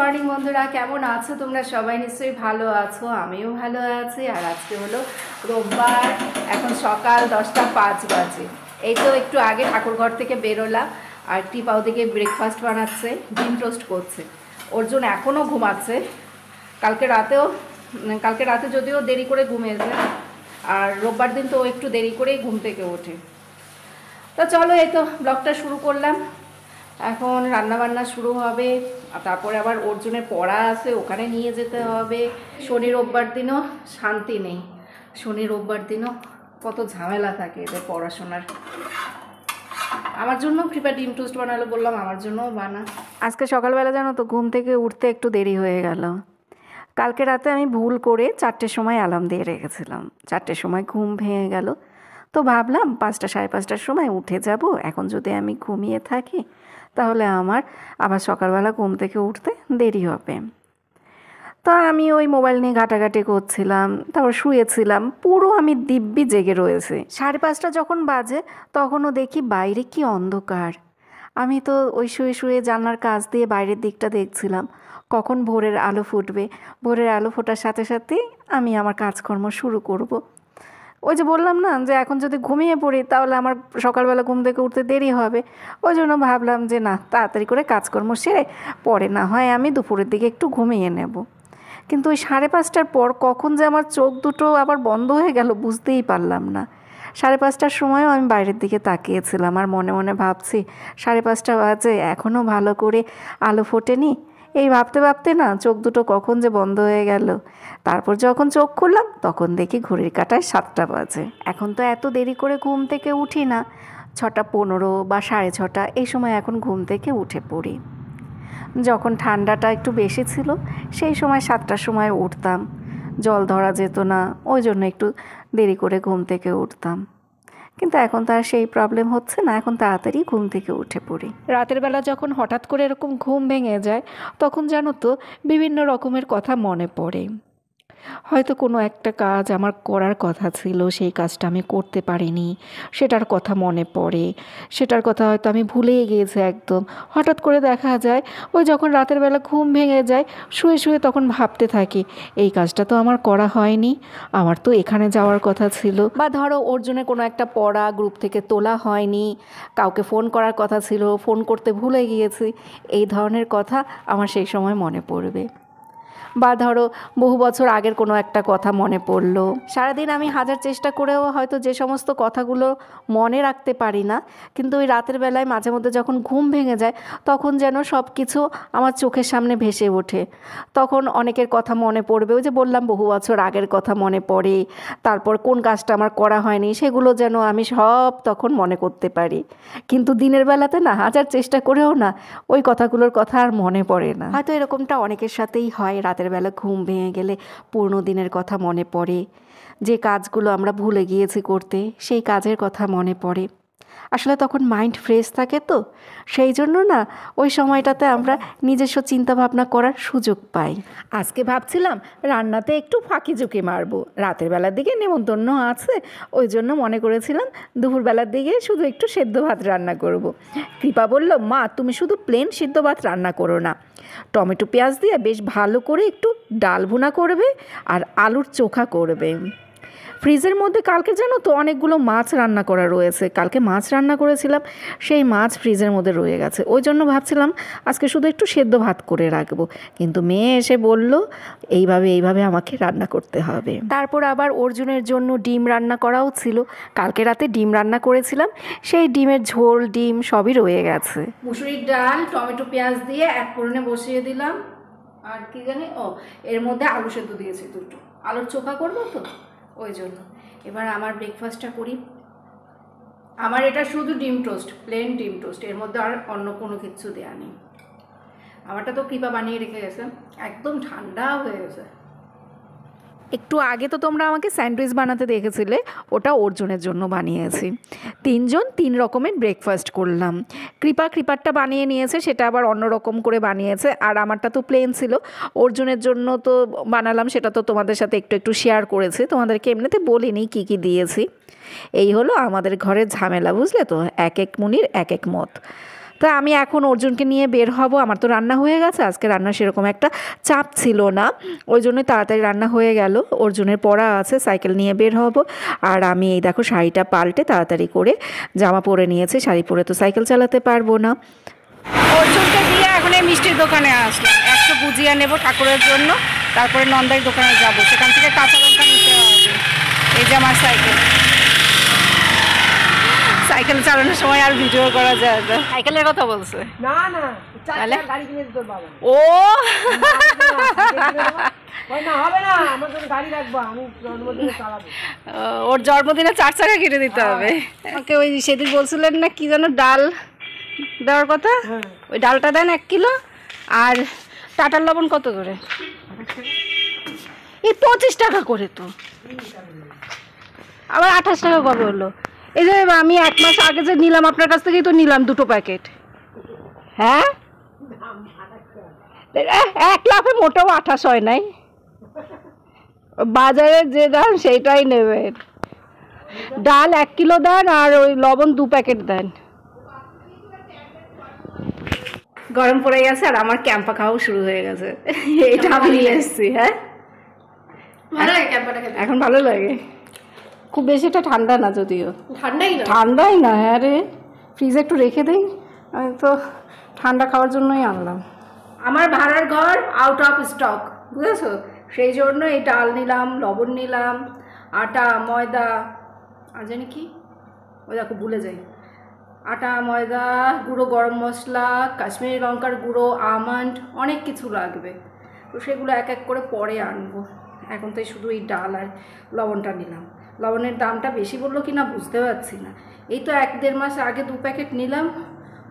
Morning বন্ধুরা, কেমন আছো তোমরা? সবাই নিশ্চয়ই ভালো আছো, আমিও ভালো আছি। আর আজকে হলো রোববার, এখন সকাল 10:05 বাজে। এই তো একটু আগে ঠাকুরঘর থেকে বেরোলাম, আর টিপাও দিকে ব্রেকফাস্ট বানাচ্ছে, ডিম টোস্ট করছে। অর্জুন এখনও ঘুমাচ্ছে। কালকে রাতে যদিও দেরি করে ঘুমিয়েছে, আর রোববার দিন তো একটু দেরি করেই ঘুম থেকে ওঠে। তো চলো, এই তো ব্লগটা শুরু করলাম। এখন রান্নাবান্না শুরু হবে, তারপরে আবার অর্জুনের পড়া আছে, ওখানে নিয়ে যেতে হবে। শনি রোববার দিনও শান্তি নেই, শনি রোববার দিনও কত ঝামেলা থাকে এদের পড়াশোনার। আমার জন্য কৃপা ডিম টোস্ট বানালো, বললাম আমার জন্যও বানা। আজকে সকালবেলা জানো তো ঘুম থেকে উঠতে একটু দেরি হয়ে গেল। কালকে রাতে আমি ভুল করে 4টের সময় অ্যালার্ম দিয়ে রেখেছিলাম, 4টের সময় ঘুম ভেঙে গেল। তো ভাবলাম 5টা সাড়ে 5টার সময় উঠে যাব। এখন যদি আমি ঘুমিয়ে থাকি তাহলে আমার আবার সকালবেলা ঘুম থেকে উঠতে দেরি হবে। তো আমি ওই মোবাইল নিয়ে ঘাটাঘাটি করছিলাম, তারপর শুয়েছিলাম। পুরো আমি দিব্যি জেগে রয়েছি। 5:30 যখন বাজে তখনও দেখি বাইরে কি অন্ধকার। আমি তো ওই শুয়ে শুয়ে জানলার কাছ দিয়ে বাইরের দিকটা দেখছিলাম, কখন ভোরের আলো ফুটবে। ভোরের আলো ফোটার সাথে সাথেই আমি আমার কাজকর্ম শুরু করব। ওই যে বললাম না যে এখন যদি ঘুমিয়ে পড়ি তাহলে আমার সকালবেলা ঘুম থেকে উঠতে দেরি হবে। ওই জন্য ভাবলাম যে না, তাড়াতাড়ি করে কাজকর্ম সেরে পরে না হয় আমি দুপুরের দিকে একটু ঘুমিয়ে নেব। কিন্তু ওই 5:30টার পর কখন যে আমার চোখ দুটো আবার বন্ধ হয়ে গেল বুঝতেই পারলাম না। 5:30টার সময়ও আমি বাইরের দিকে তাকিয়েছিলাম, আর মনে মনে ভাবছি 5:30 বাজে, এখনও ভালো করে আলো ফোটেনি। এই ভাবতে ভাবতে না চোখ দুটো কখন যে বন্ধ হয়ে গেল। তারপর যখন চোখ খুললাম তখন দেখি ঘড়ির কাঁটায় 7টা বাজে। এখন তো এত দেরি করে ঘুম থেকে উঠি না, 6:15 বা 6:30 এই সময় এখন ঘুম থেকে উঠে পড়ি। যখন ঠান্ডাটা একটু বেশি ছিল সেই সময় 7টার সময় উঠতাম, জল ধরা যেত না, ওই জন্য একটু দেরি করে ঘুম থেকে উঠতাম। কিন্তু এখন তো আর সেই প্রবলেম হচ্ছে না, এখন তাড়াতাড়ি ঘুম থেকে উঠে পড়ি। রাতের বেলা যখন হঠাৎ করে এরকম ঘুম ভেঙে যায় তখন জানো তো বিভিন্ন রকমের কথা মনে পড়ে। হয়তো কোনো একটা কাজ আমার করার কথা ছিল, সেই কাজটা আমি করতে পারিনি, সেটার কথা মনে পড়ে। সেটার কথা হয়তো আমি ভুলেই গিয়েছি একদম। হঠাৎ করে দেখা যায় ওই যখন রাতের বেলা ঘুম ভেঙে যায়, শুয়ে শুয়ে তখন ভাবতে থাকি এই কাজটা তো আমার করা হয়নি, আমার তো এখানে যাওয়ার কথা ছিল। বা ধরো অর্জুনের কোনো একটা পড়া গ্রুপ থেকে তোলা হয়নি, কাউকে ফোন করার কথা ছিল, ফোন করতে ভুলে গিয়েছি। এই ধরনের কথা আমার সেই সময় মনে পড়বে। বা ধরো বহু বছর আগের কোনো একটা কথা মনে পড়লো। সারাদিন আমি হাজার চেষ্টা করেও হয়তো যে সমস্ত কথাগুলো মনে রাখতে পারি না, কিন্তু ওই রাতের বেলায় মাঝে মধ্যে যখন ঘুম ভেঙে যায় তখন যেন সব কিছু আমার চোখের সামনে ভেসে ওঠে। তখন অনেকের কথা মনে পড়বে, ওই যে বললাম বহু বছর আগের কথা মনে পড়ে। তারপর কোন কাজটা আমার করা হয়নি সেগুলো যেন আমি সব তখন মনে করতে পারি। কিন্তু দিনের বেলাতে না, হাজার চেষ্টা করেও না ওই কথাগুলোর কথা আর মনে পড়ে না। হয়তো এরকমটা অনেকের সাথেই হয়, রাতের বেলা ঘুম ভেঙে গেলে পুরনো দিনের কথা মনে পড়ে, যে কাজগুলো আমরা ভুলে গিয়েছি করতে সেই কাজের কথা মনে পড়ে। আসলে তখন মাইন্ড ফ্রেশ থাকে, তো সেই জন্য না ওই সময়টাতে আমরা নিজস্ব চিন্তাভাবনা করার সুযোগ পাই। আজকে ভাবছিলাম রান্নাতে একটু ফাঁকি ঝুঁকি মারবো, রাতের বেলার দিকে নেমন্তন্ন আছে, ওই জন্য মনে করেছিলাম দুপুরবেলার দিকে শুধু একটু সেদ্ধ ভাত রান্না করব। কৃপা বলল, মা তুমি শুধু প্লেন সিদ্ধ ভাত রান্না করো না, টমেটো পেঁয়াজ দিয়ে বেশ ভালো করে একটু ডাল ভুনা করবে আর আলুর চোখা করবে। ফ্রিজের মধ্যে কালকে জানো তো অনেকগুলো মাছ রান্না করা রয়েছে, কালকে মাছ রান্না করেছিলাম, সেই মাছ ফ্রিজের মধ্যে রয়ে গেছে। ওই জন্য ভাবছিলাম আজকে শুধু একটু সেদ্ধ ভাত করে রাখবো, কিন্তু মেয়ে এসে বলল এইভাবে আমাকে রান্না করতে হবে। তারপর আবার অর্জুনের জন্য ডিম রান্না করাও ছিল, কালকে রাতে ডিম রান্না করেছিলাম, সেই ডিমের ঝোল ডিম সবই রয়ে গেছে। মুসুরির ডাল টমেটো পেঁয়াজ দিয়ে এক ফোড়নে বসিয়ে দিলাম, আর কি জানি এর মধ্যে আলু সেদ্ধ দিয়েছি দুটো, আলুর চোখা করবো তো ওই জন্য। এবার আমার ব্রেকফাস্টটা করি। আমার এটা শুধু ডিম টোস্ট, প্লেন ডিম টোস্ট, এর মধ্যে আর অন্য কোনো কিছু দেওয়া নেই। আমারটা তো কৃপা বানিয়ে রেখে গেছে, একদম ঠান্ডা হয়ে গেছে। একটু আগে তো তোমরা আমাকে স্যান্ডউইচ বানাতে দেখেছিলে, ওটা অর্জুনের জন্য বানিয়েছি। 3জন 3 রকমের ব্রেকফাস্ট করলাম। কৃপারটা বানিয়ে নিয়েছে, সেটা আবার অন্য রকম করে বানিয়েছে, আর আমারটা তো প্লেন ছিল। অর্জুনের জন্য তো বানালাম, সেটা তো তোমাদের সাথে একটু শেয়ার করেছি, তোমাদেরকে এমনিতে বলিনি কী কী দিয়েছি। এই হলো আমাদের ঘরের ঝামেলা, বুঝলে তো, এক এক মুনির এক এক মত। তো আমি এখন অর্জুনকে নিয়ে বের হব। আমার তো রান্না হয়ে গেছে, আজকে রান্না সেরকম একটা চাপ ছিল না, ওই জন্যই তাড়াতাড়ি রান্না হয়ে গেল। অর্জুনের পড়া আছে, সাইকেল নিয়ে বের হব। আর আমি এই দেখো শাড়িটা পাল্টে তাড়াতাড়ি করে জামা পরে নিয়েছি, শাড়ি পরে তো সাইকেল চালাতে পারবো না। অর্জুনকে দিয়ে এখন এই মিষ্টির দোকানে আসলাম, 100 গুজিয়া নেব ঠাকুরের জন্য, তারপরে নন্দাই দোকানে যাব, সেখান থেকে কাঁচা লঙ্কা নিতে হবে। এই যে আমার সাইকেল, সাইকেল চালানোর সময় আর ভিডিও করা যায় না। সাইকেলের কথা বলছে না না, গাড়ি কিনে দিতে পারবো। ও না হবে না, আমার জন্য গাড়ি রাখবো, আমি জন্মদিনে চালাবো। ওর জন্মদিনে 4 চাকা কিনে দিতে হবে। ওকে ওই সেদিন বলছিলেন না কি যেন ডাল দেওয়ার কথা, ওই ডালটা দেন 1 কিলো। আর টাটার লবণ কত করে? এই 25 টাকা করে তো, আবার 28 টাকা কবে হলো? এই যে আমি 1 মাস আগে যে নিলাম আপনার কাছ থেকেই তো নিলাম 2টো প্যাকেট। হ্যাঁ 1 লাফে মোটেও 28 হয় নাই, বাজারে যে দাম সেইটাই নেবেন। ডাল 1 কিলো দেন আর ওই লবণ 2 প্যাকেট দেন। গরম পড়ে গেছে আর আমার ক্যাম্পা খাওয়া শুরু হয়ে গেছে, এটা আমি নিয়ে এসেছি। হ্যাঁ এখন ভালো লাগে, খুব বেশি এটা ঠান্ডা না, যদিও ঠান্ডাই না। হ্যাঁ রে, ফ্রিজে একটু রেখে দিই, আমি তো ঠান্ডা খাওয়ার জন্যই আনলাম। আমার ভাড়ার ঘর আউট অফ স্টক, বুঝেছো, সেই জন্য এই ডাল নিলাম, লবণ নিলাম, আটা ময়দা, আর জানি কি ওই দেখো ভুলে যাই, আটা ময়দা, গুঁড়ো গরম মশলা, কাশ্মীরি লঙ্কার গুঁড়ো, আমন্ড, অনেক কিছু লাগবে। তো সেগুলো এক এক করে পরে আনবো, এখন তো শুধু এই ডাল আর লবণটা নিলাম। লবণের দামটা বেশি বললো কি না বুঝতে পারছি না, এই তো 1-1.5 মাস আগে 2 প্যাকেট নিলাম,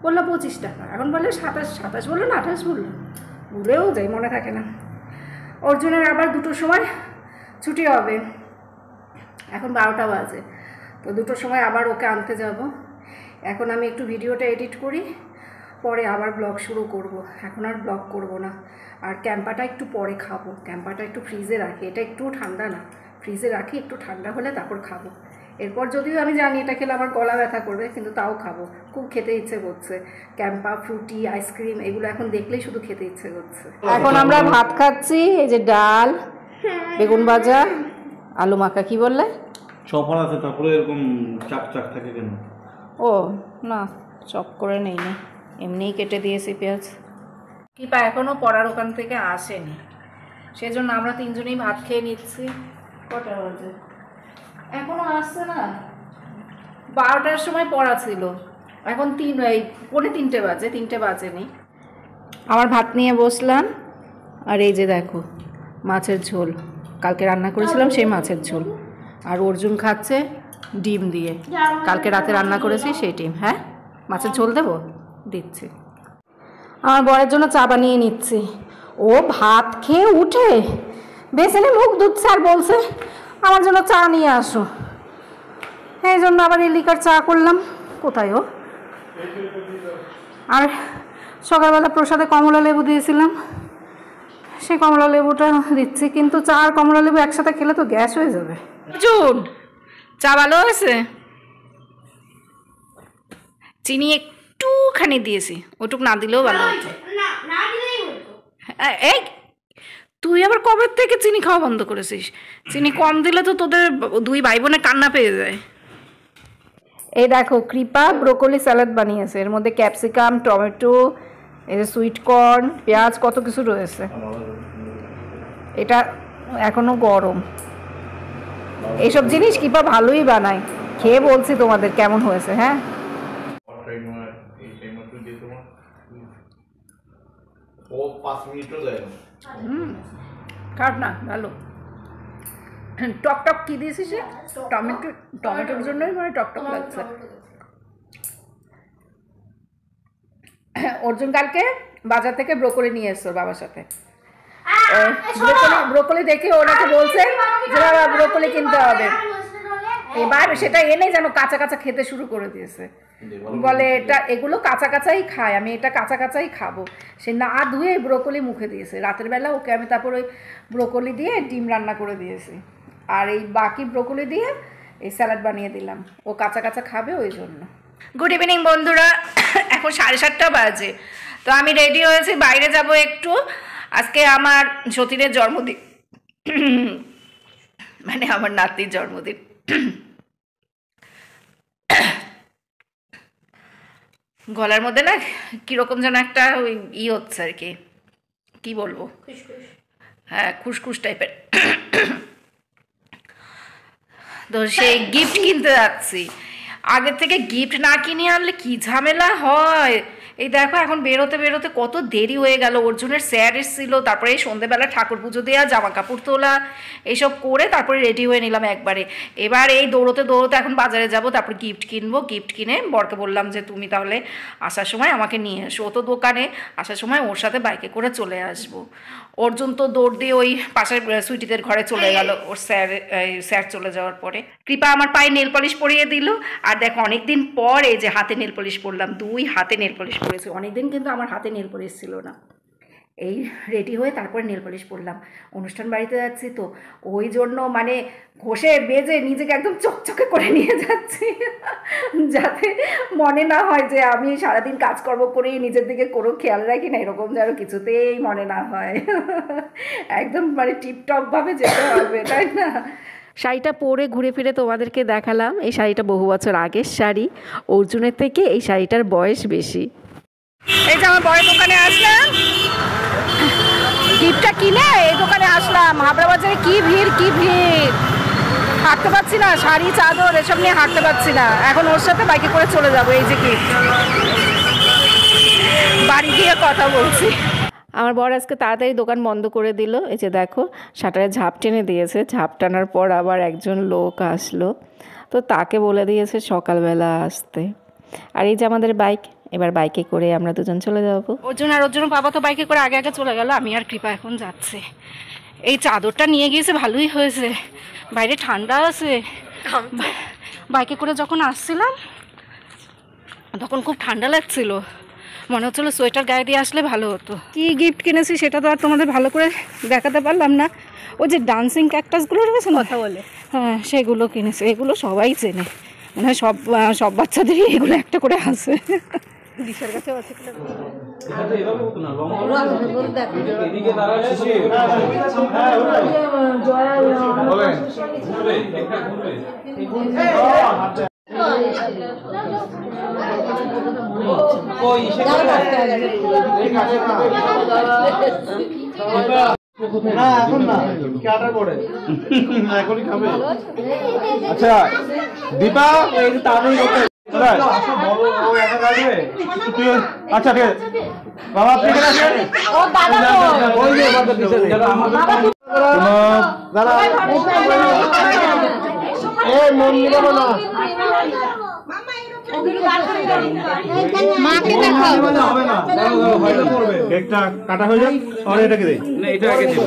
বললো 25 টাকা, এখন বললো 27 বললো না 28 বললো, ভুলেও যাই, মনে থাকে না। অর্জুনের আবার 2টোর সময় ছুটি হবে, এখন 12টা বাজে, তো 2টোর সময় আবার ওকে আনতে যাব। এখন আমি একটু ভিডিওটা এডিট করি, পরে আবার ব্লগ শুরু করব, এখন আর ব্লগ করব না। আর ক্যাম্পাটা একটু পরে খাবো, ক্যাম্পাটা একটু ফ্রিজে রাখি, এটা একটু ঠান্ডা না, ফ্রিজে রাখি, একটু ঠান্ডা হলে তারপর খাবো। এরপর যদিও আমি জানি এটা খেলে আমার গলা ব্যথা করবে, কিন্তু তাও খাবো, খুব খেতে ইচ্ছে করছে। ক্যাম্পা, ফ্রুটি, আইসক্রিম এগুলো এখন দেখলেই শুধু খেতে ইচ্ছে করছে। এখন আমরা ভাত খাচ্ছি, এই যে ডাল, বেগুন ভাজা, আলু মাখা। কি বললে? চপার আছে, তারপরে এরকম চাক চাক থাকে কেন? ও না, চপ করে নেই না, এমনিই কেটে দিয়েছি পেঁয়াজ। কিপা এখনও পড়ার ওখান থেকে আসেনি, সেজন্য আমরা 3জনেই ভাত খেয়ে নিচ্ছি। কটা বাজে? এখনো আসছে না, 12টার সময় পড়া ছিল, এখন 3:45 বাজে, 3টে বাজেনি। আমার ভাত নিয়ে বসলাম, আর এই যে দেখো মাছের ঝোল, কালকে রান্না করেছিলাম সেই মাছের ঝোল। আর অর্জুন খাচ্ছে ডিম দিয়ে, কালকে রাতে রান্না করেছি সেই ডিম। হ্যাঁ মাছের ঝোল দেবো, দিচ্ছি। আমার বরের জন্য চা বানিয়ে নিচ্ছি, ও ভাত খেয়ে উঠে বেসনে মুখ ধুচ্ছে আর বলছে আমার জন্য চা নিয়ে আসো, এই জন্য আবার এই লিকার চা করলাম। কোথায় ও? আর সকালবেলা প্রসাদে কমলা লেবু দিয়েছিলাম, সেই কমলা লেবুটা দিচ্ছি, কিন্তু চা আর কমলা লেবু একসাথে খেলে তো গ্যাস হয়ে যাবে। চুন চা ভালো হয়েছে, চিনি একটুখানি দিয়েছি, ওটুক না দিলেও ভালো হতো। এই তুই আবার কবে থেকে চিনি খাওয়া বন্ধ করেছিস? চিনি কম দিলে তো তোদের 2 ভাই বোনে কান্না পেয়ে যায়। এই দেখো কৃপা ব্রোকলি স্যালাড বানিয়েছে, এর মধ্যে ক্যাপসিকাম, টমেটো, এই যে সুইট কর্ন, পেঁয়াজ, কত কিছু রয়েছে। এটা এখনো গরম, এইসব জিনিস কৃপা ভালোই বানায়, খেয়ে বলছি তোমাদের কেমন হয়েছে। হ্যাঁ খারাপ না, ভালো। টক টক কি দিয়েছিস? টমেটোর জন্যই মানে টক টক লাগছে। অর্জুন কালকে বাজার থেকে ব্রোকলি নিয়ে এসছো বাবার সাথে, ব্রোকলি দেখে ওনাকে বলছে যে বাবা ব্রোকলি কিনতে হবে, এবার সেটা এনে যেন কাঁচা কাঁচা খেতে শুরু করে দিয়েছে, বলে এটা এগুলো কাঁচা কাঁচাই খায়, আমি এটা কাঁচা কাঁচাই খাবো। সে না ধুয়ে ব্রোকলি মুখে দিয়েছে, রাতের বেলা ওকে আমি তারপর ওই ব্রোকলি দিয়ে ডিম রান্না করে দিয়েছি, আর এই বাকি ব্রোকলি দিয়ে এই স্যালাড বানিয়ে দিলাম, ও কাঁচা কাঁচা খাবে ওই জন্য। গুড ইভিনিং বন্ধুরা, এখন 7:30 বাজে। তো আমি রেডি হয়েছি, বাইরে যাব একটু। আজকে আমার সতীনের জন্মদিন, মানে আমার নাতির জন্মদিন। গলার মধ্যে না কীরকম যেন একটা ওই হচ্ছে আর কি, কী বলবো, হ্যাঁ খুসখুস টাইপের। তো সেই গিফট কিনতে যাচ্ছি। আগের থেকে গিফট না কিনে আনলে কি ঝামেলা হয়। এই দেখো এখন বেরোতে বেরোতে কত দেরি হয়ে গেল। অর্জুনের স্যার এসেছিলো, তারপরে এই সন্ধ্যেবেলা ঠাকুর পুজো দেওয়া, জামা কাপড় তোলা, এইসব করে তারপরে রেডি হয়ে নিলাম একবারে। এবার এই দৌড়োতে দৌড়োতে এখন বাজারে যাব, তারপর গিফট কিনবো। গিফট কিনে বরকে বললাম যে তুমি তাহলে আসার সময় আমাকে নিয়ে এসো। ও তো দোকানে, আসার সময় ওর সাথে বাইকে করে চলে আসবো। অর্জুন তো দৌড় দিয়ে ওই পাশের সুইটিদের ঘরে চলে গেল ওর স্যার চলে যাওয়ার পরে। কৃপা আমার পায়ে নেল পলিশ পরিয়ে দিল। আর দেখো অনেকদিন পর এই যে হাতে নেল পলিশ পরলাম, 2 হাতে নেল পলিশ পরেছি। অনেকদিন কিন্তু আমার হাতে নেল পলিশ ছিল না। এই রেডি হয়ে তারপরে নেল পলিশ পরলাম। অনুষ্ঠান বাড়িতে যাচ্ছি তো ওই জন্য মানে ঘষে বেজে নিজেকে একদম চকচকে করে নিয়ে যাচ্ছি, যাতে মনে না হয় যে আমি সারাদিন কাজকর্ম করেই নিজের দিকে কোনো খেয়াল রাখি না, এরকম যেন কিছুতেই মনে না হয়। একদম মানে টিপটপভাবে যেতে হবে, তাই না? শাড়িটা পরে ঘুরে ফিরে তোমাদেরকে দেখালাম। এই শাড়িটা বহু বছর আগের শাড়ি। অর্জুনের থেকে এই শাড়িটার বয়স বেশি। এই যে আমার বয়ের দোকানে আসলাম, গিফটটা কিনে এই দোকানে আসলাম। হাবড়া বাজারে কি ভিড়, কি ভিড়, হাঁটতে পারছি না, শাড়ি চাদর এসব নিয়ে হাঁটতে পারছি না। এখন ওর সাথে বাইকে করে চলে যাবো। এই যে গিফট, বাড়ি গিয়ে কথা বলছি। আমার বর আজকে তাড়াতাড়ি দোকান বন্ধ করে দিল। এই যে দেখো শাটারে ঝাঁপ টেনে দিয়েছে। ঝাঁপ টানার পর আবার একজন লোক আসলো, তো তাকে বলে দিয়েছে সকালবেলা আসতে। আর এই যে আমাদের বাইক, এবার বাইকে করে আমরা দুজন চলে যাবো। অর্জুন আর অর্জুন বাবা তো বাইকে করে আগে আগে চলে গেল, আমি আর কৃপা এখন যাচ্ছে। এই চাদরটা নিয়ে গিয়েছে, ভালোই হয়েছে, বাইরে ঠান্ডা আছে। বাইকে করে যখন আসছিলাম তখন খুব ঠান্ডা লাগছিল, মনে হচ্ছিলো সোয়েটার গায়ে দিয়ে আসলে ভালো হতো। কি গিফট কিনেছি সেটা তো আর তোমাদের ভালো করে দেখাতে পারলাম না। ওই যে ডান্সিং ক্যাকটাসগুলো রয়েছে কথা বলে, হ্যাঁ সেগুলো কিনেছে। এগুলো সবাই চেনে, মানে সব বাচ্চাদেরই এগুলো একটা করে আছে। দিশার কাছেও আছে। না এখন না, কাটার পরে এখনই খাবে। আচ্ছা দীপা, এই যে তাড়াতাড়ি করতে আচ্ছা ঠিক আছে বাবা, ঠিক আছে। কেকটা কাটা হয়ে যাক, আর এটাকে দে, না এটা আগে দিই।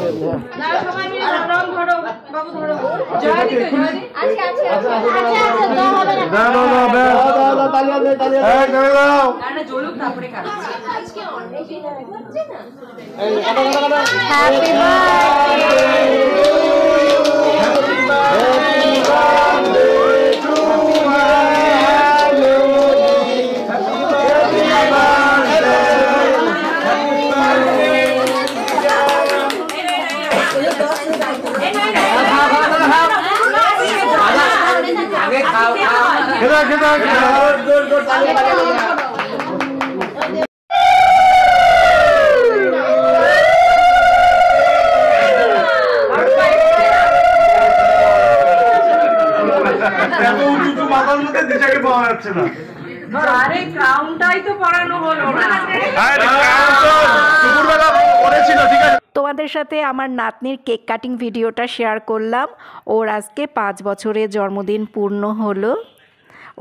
তোমাদের সাথে আমার নাতনির কেক কাটিং ভিডিওটা শেয়ার করলাম। ওর আজকে 5 বছরের জন্মদিন পূর্ণ হলো।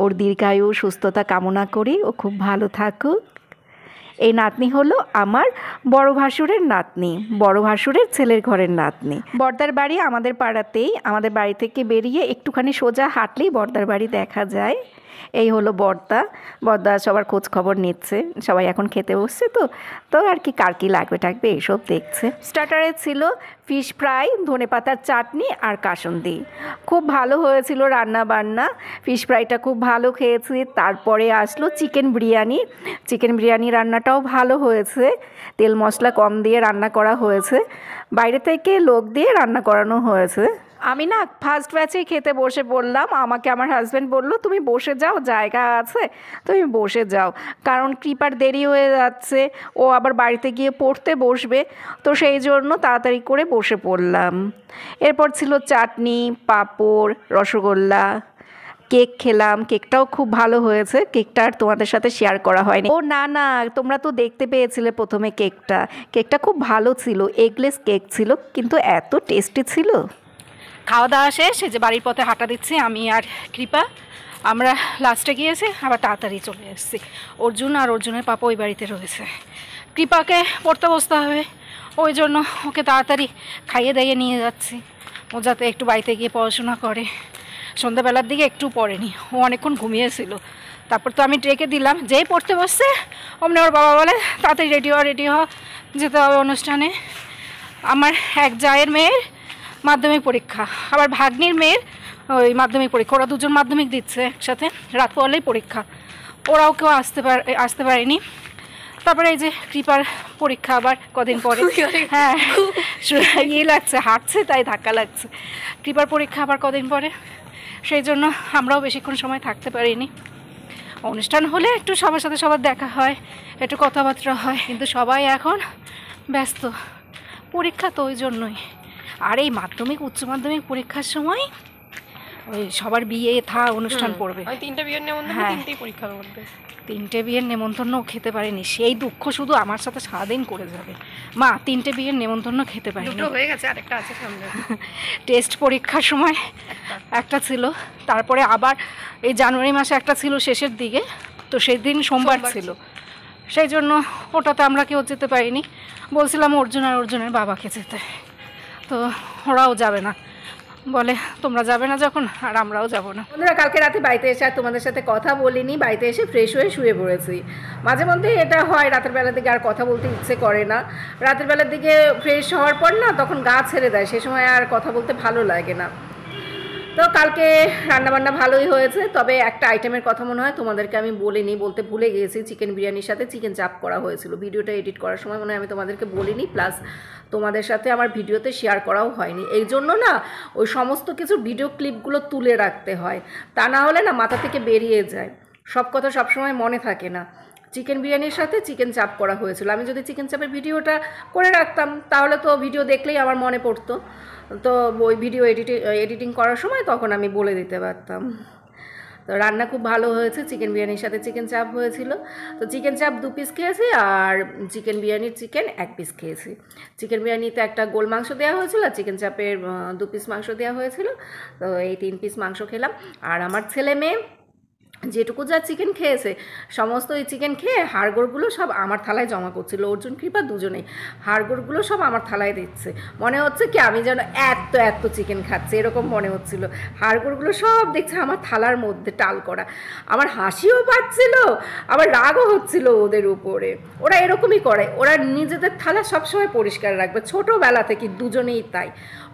ওর দীর্ঘায়ু সুস্থতা কামনা করি, ও খুব ভালো থাকুক। এই নাতনি হলো আমার বড় ভাসুরের নাতনি, বড় ভাসুরের ছেলের ঘরের নাতনি। বর্দার বাড়ি আমাদের পাড়াতেই, আমাদের বাড়ি থেকে বেরিয়ে একটুখানি সোজা হাঁটলেই বর্দার বাড়ি দেখা যায়। এই হলো বর্দা। বর্দা সবার খোঁজ খবর নিচ্ছে, সবাই এখন খেতে বসছে তো তো আর কি কার কী লাগবে টাকবে এইসব দেখছে। স্টার্টারে ছিল ফিশ ফ্রাই, ধনেপাতার চাটনি আর কাসুন্দি। খুব ভালো হয়েছিল রান্না বান্না, ফিশ ফ্রাইটা খুব ভালো খেয়েছি। তারপরে আসলো চিকেন বিরিয়ানি। চিকেন বিরিয়ানি রান্নাটাও ভালো হয়েছে, তেল মশলা কম দিয়ে রান্না করা হয়েছে, বাইরে থেকে লোক দিয়ে রান্না করানো হয়েছে। আমি না ফার্স্ট ব্যাচেই খেতে বসে পড়লাম। আমাকে আমার হাজব্যান্ড বলল তুমি বসে যাও, জায়গা আছে তুমি বসে যাও, কারণ কৃপার দেরি হয়ে যাচ্ছে, ও আবার বাড়িতে গিয়ে পড়তে বসবে, তো সেই জন্য তাড়াতাড়ি করে বসে পড়লাম। এরপর ছিল চাটনি, পাঁপড়, রসগোল্লা, কেক খেলাম। কেকটাও খুব ভালো হয়েছে, কেকটা আর তোমাদের সাথে শেয়ার করা হয়নি। ও না না, তোমরা তো দেখতে পেয়েছিলে প্রথমে কেকটা খুব ভালো ছিল, এগলেস কেক ছিল, কিন্তু এত টেস্টি ছিল। খাওয়া দাওয়া শেষ, এই যে বাড়ির পথে হাঁটা দিচ্ছি আমি আর কৃপা। আমরা লাস্টে গিয়েছি, আবার তাড়াতাড়ি চলে এসেছি। অর্জুন আর অর্জুনের পাপা ওই বাড়িতে রয়েছে। কৃপাকে পড়তে বসতে হবে, ওই জন্য ওকে তাড়াতাড়ি খাইয়ে দাইয়ে নিয়ে যাচ্ছি, ও যাতে একটু বাড়িতে গিয়ে পড়াশোনা করে। সন্ধ্যাবেলার দিকে একটু পড়েনি, ও অনেকক্ষণ ঘুমিয়েছিল। তারপর তো আমি ডেকে দিলাম, যেই পড়তে বসছে অমনি ওর বাবা বলে তাড়াতাড়ি রেডি হ যেতে হবে অনুষ্ঠানে। আমার এক জায়ের মেয়ের মাধ্যমিক পরীক্ষা, আবার ভাগ্নির মেয়ের ওই মাধ্যমিক পরীক্ষা, ওরা দুজন মাধ্যমিক দিচ্ছে একসাথে, রাত পড়লেই পরীক্ষা, ওরাও কেউ আসতে পারেনি। তারপরে এই যে কৃপার পরীক্ষা আবার কদিন পরে, হ্যাঁ ইয়ে লাগছে, হাঁটছে তাই ধাক্কা লাগছে। কৃপার পরীক্ষা আবার কদিন পরে, সেই জন্য আমরাও বেশিক্ষণ সময় থাকতে পারিনি। অনুষ্ঠান হলে একটু সবার সাথে সবার দেখা হয়, একটু কথাবার্তা হয়, কিন্তু সবাই এখন ব্যস্ত, পরীক্ষা তো ওই জন্যই। আর এই মাধ্যমিক উচ্চ মাধ্যমিক পরীক্ষার সময় ওই সবার বিয়ে অনুষ্ঠান পড়বে, 3টে বিয়ের নেমন্তন্ন, 3টেই পরীক্ষার মধ্যে 3টে বিয়ের নেমন্তন্ন খেতে পারেনি, সেই দুঃখ শুধু আমার সাথে সারাদিন করে যাবে। মা 3টে বিয়ের নেমন্তন্ন খেতে পারেনি, হয়ে গেছে, আরেকটা আছে সামনে। টেস্ট পরীক্ষার সময় একটা ছিল, তারপরে আবার এই জানুয়ারি মাসে একটা ছিল শেষের দিকে, তো সেদিন সোমবার ছিল, সেই জন্য ওটাতে আমরা কেউ যেতে পারিনি। বলছিলাম অর্জুন আর অর্জুনের বাবাকে যেতে, তো ওরাও যাবে না, বলে তোমরা যাবে না যখন আর আমরাও যাব না। বন্ধুরা কালকে রাতে বাড়িতে এসে আর তোমাদের সাথে কথা বলিনি, বাড়িতে এসে ফ্রেশ হয়ে শুয়ে পড়েছি। মাঝে মধ্যে এটা হয়, রাতের বেলার দিকে আর কথা বলতে ইচ্ছে করে না, রাতের বেলার দিকে ফ্রেশ হওয়ার পর না তখন গা ছেড়ে দেয়, সে সময় আর কথা বলতে ভালো লাগে না। তো কালকে রান্নাবান্না ভালোই হয়েছে, তবে একটা আইটেমের কথা মনে হয় তোমাদেরকে আমি বলতে ভুলে গিয়েছি। চিকেন বিরিয়ানির সাথে চিকেন চাপ করা হয়েছিল, ভিডিওটা এডিট করার সময় মনে হয় আমি তোমাদেরকে বলিনি, প্লাস তোমাদের সাথে আমার ভিডিওতে শেয়ার করাও হয়নি। এই জন্য না ওই সমস্ত কিছু ভিডিও ক্লিপগুলো তুলে রাখতে হয়, তা না হলে না মাথা থেকে বেরিয়ে যায়, সব কথা সবসময় মনে থাকে না। চিকেন বিরিয়ানির সাথে চিকেন চাপ করা হয়েছিল, আমি যদি চিকেন চাপের ভিডিওটা করে রাখতাম তাহলে তো ভিডিও দেখলেই আমার মনে পড়তো, তো ওই ভিডিও এডিটিং করার সময় তখন আমি বলে দিতে পারতাম। তো রান্না খুব ভালো হয়েছে, চিকেন বিরিয়ানির সাথে চিকেন চাপ হয়েছিল। তো চিকেন চাপ 2 পিস খেয়েছি, আর চিকেন বিরিয়ানির চিকেন 1 পিস খেয়েছি। চিকেন বিরিয়ানিতে একটা গোল মাংস দেওয়া হয়েছিল, চিকেন চাপের 2 পিস মাংস দেওয়া হয়েছিল, তো এই 3 পিস মাংস খেলাম। আর আমার ছেলে মেয়ে যেটুকু যা চিকেন খেয়েছে সমস্ত এই চিকেন খেয়ে হাড়গোড়গুলো সব আমার থালায় জমা করছিল, অর্জুন কৃপা দুজনেই হাড়গোড়গুলো সব আমার থালায় দিচ্ছে, মনে হচ্ছে কি আমি যেন এত চিকেন খাচ্ছি এরকম মনে হচ্ছিল। হাড়গোড়গুলো সব দেখছে আমার থালার মধ্যে টাল করা, আমার হাসিও পাচ্ছিল আবার রাগও হচ্ছিল ওদের উপরে। ওরা এরকমই করে, ওরা নিজেদের থালা সবসময় পরিষ্কার রাখবে, ছোটোবেলা থেকে দুজনেই তাই।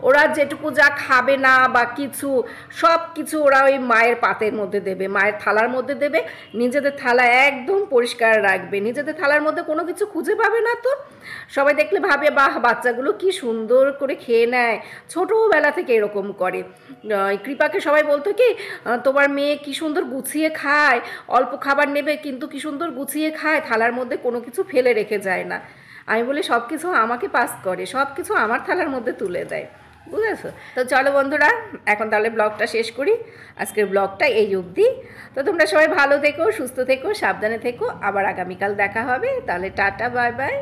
ওরা যেটুকু যা খাবে না বা কিছু সব কিছু ওরা ওই মায়ের পাতের মধ্যে দেবে, মায়ের থালার মধ্যে দেবে, নিজেদের থালা একদম পরিষ্কার রাখবে, নিজেদের থালার মধ্যে কোনো কিছু খুঁজে পাবে না। তো সবাই দেখলে ভাবে বাহ বাচ্চাগুলো কি সুন্দর করে খেয়ে নেয়, ছোটোবেলা থেকে এরকম করে। কৃপাকে সবাই বলতো কি তোমার মেয়ে কি সুন্দর গুছিয়ে খায়, অল্প খাবার নেবে কিন্তু কি সুন্দর গুছিয়ে খায়, থালার মধ্যে কোনো কিছু ফেলে রেখে যায় না। আমি বলি সব কিছু আমাকে পাস করে, সব কিছু আমার থালার মধ্যে তুলে দেয়, বুঝেছো? তো চলো বন্ধুরা এখন তাহলে ব্লগটা শেষ করি, আজকের ব্লগটা এই অবধি। তো তোমরা সবাই ভালো থেকো, সুস্থ থেকো, সাবধানে থেকো, আবার আগামীকাল দেখা হবে, তাহলে টাটা বাই বাই।